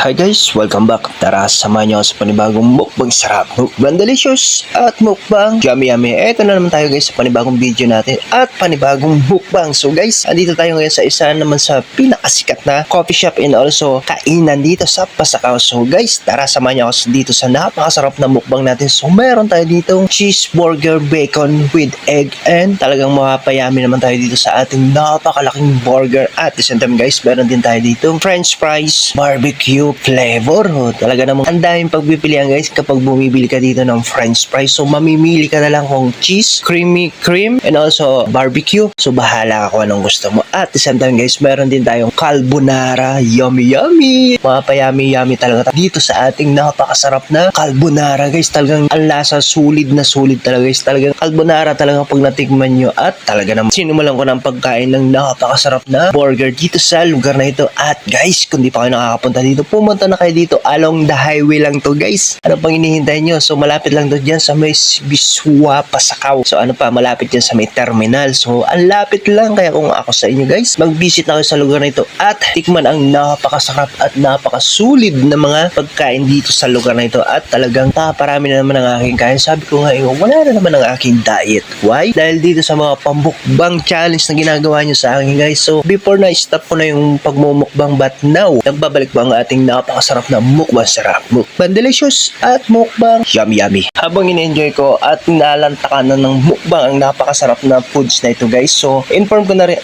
Hi guys, welcome back. Tara, samahan niyo ako sa panibagong mukbang sarap, mukbang delicious, at mukbang yummy yummy. Eto na naman tayo guys sa panibagong video natin at panibagong mukbang. So guys, andito tayo ngayon sa isa naman sa pinakasikat na coffee shop and also kainan dito sa Pasakaw. So guys, tara, samahan niyo ako dito sa napakasarap na mukbang natin. So meron tayo ditong cheeseburger bacon with egg and talagang mapapayami naman tayo dito sa ating napakalaking burger. At the same time guys, meron din tayo ditong french fries, barbecue flavor. Talaga namang ang daming pagpipilian guys kapag bumibili ka dito ng french fries. So mamimili ka na lang kung cheese, creamy cream, and also barbecue. So bahala ka kung anong gusto mo. At the same time guys, meron din tayong carbonara. Yummy yummy! Mapayami yummy talaga dito sa ating napakasarap na carbonara guys. Talagang ang lasa sulit na sulit talaga guys. Talagang carbonara talaga pag natikman nyo. At talaga namang sinumalan ko ng pagkain ng napakasarap na burger dito sa lugar na ito. At guys, kung di pa kayo nakakapunta dito, pumunta na kayo dito along the highway lang to guys. Ano pang hinihintay nyo? So malapit lang to dyan sa may Biswa, Pasakaw. So ano pa, malapit dyan sa may terminal. So ang lapit lang. Kaya kung ako sa inyo guys, mag-visit na kayo sa lugar na ito at tikman ang napakasarap at napakasulit na mga pagkain dito sa lugar na ito. At talagang parami na naman ang aking kain. Sabi ko nga, wala na naman ang aking diet. Why? Dahil dito sa mga pambukbang challenge na ginagawa nyo sa akin guys. So before na stop ko na yung pagmumukbang, but now nagbabalik ba ang ating napakasarap na mukbang sarap, mukbang delicious at mukbang yummy yummy. Habang in-enjoy ko at nalantakan na ng mukbang ang napakasarap na foods na ito guys. So inform ko na rin.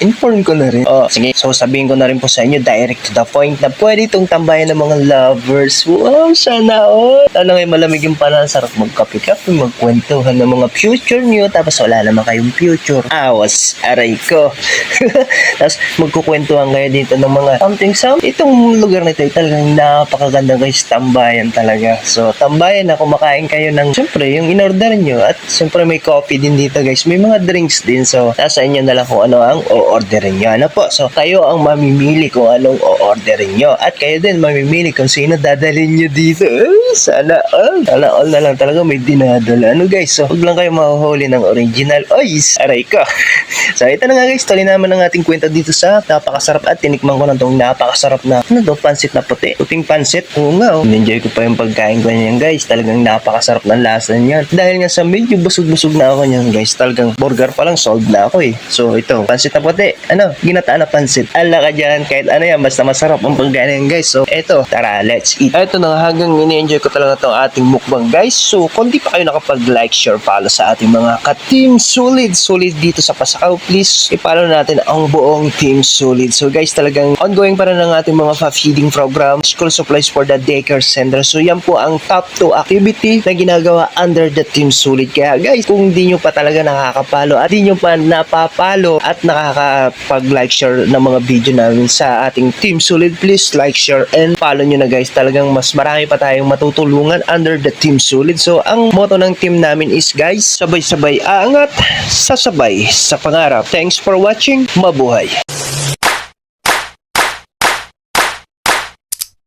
Sige, so sabihin ko na rin po sa inyo direct to the point na pwede itong tambayan ng mga lovers. Wow, sana all. Lalo ngayon malamig yung panahon, sarap magkape-kape, magkwentuhan ng mga future nyo, tapos wala naman kayong future. Awas, aray ko. Tapos magkukwentuhan kayo dito ng mga something. Itong lugar na ito ay talagang napakaganda guys, tambayan talaga. So tambayan na kumakain kayo ng siyempre yung in-order nyo, at siyempre may coffee din dito guys, may mga drinks din. So nasa inyo na lang kung ano ang o-orderin nyo. Ano po? So kayo ang mamimili kung anong o-orderin nyo, at kayo din mamimili kung sino dadalhin nyo dito. Sana all na lang talaga may dinadala. Ano guys, so huwag lang kayo mahuhuli ng original. Aray ko. So ito na nga guys, tuloy naman ang ating kwenta dito sa napakasarap at tinikman ko na itong napakasarap na pansit na puting pansit. Oo nga, enjoy ko pa yung pagkain ko niyan guys. Talagang napakasarap ng lasa niyan. Dahil nga sa medyo busog-busog na ako niyan guys, talagang burger pa lang sold na ako eh. So ito, pansit na puti. Ginataan na pansit. Ala ka dyan, kahit ano yan, basta masarap ang pagkain niyan guys. So ito, tara, let's eat. Ito na nga, hanggang ini-enjoy ko talaga itong ating mukbang guys. So kung di pa kayo nakapag-like, share, follow sa ating mga ka-team solid dito sa Pasakaw, please i-follow natin ang buong team solid. So guys, talagang ongoing pa rin ang ating mga feeding program, school supplies for the daycare center. So yan po ang top 2 activity na ginagawa under the team solid. Kaya guys, kung di nyo pa talaga nakakapalo at di nyo pa napapalo at nakakapag-like, share ng mga video namin sa ating team solid, please like, share, and follow nyo na guys. Talagang mas marami pa tayong matutulungan under the team solid. So ang motto ng team namin is guys, sabay-sabay aangat, sasabay sa pangarap. Thanks for watching. Mabuhay!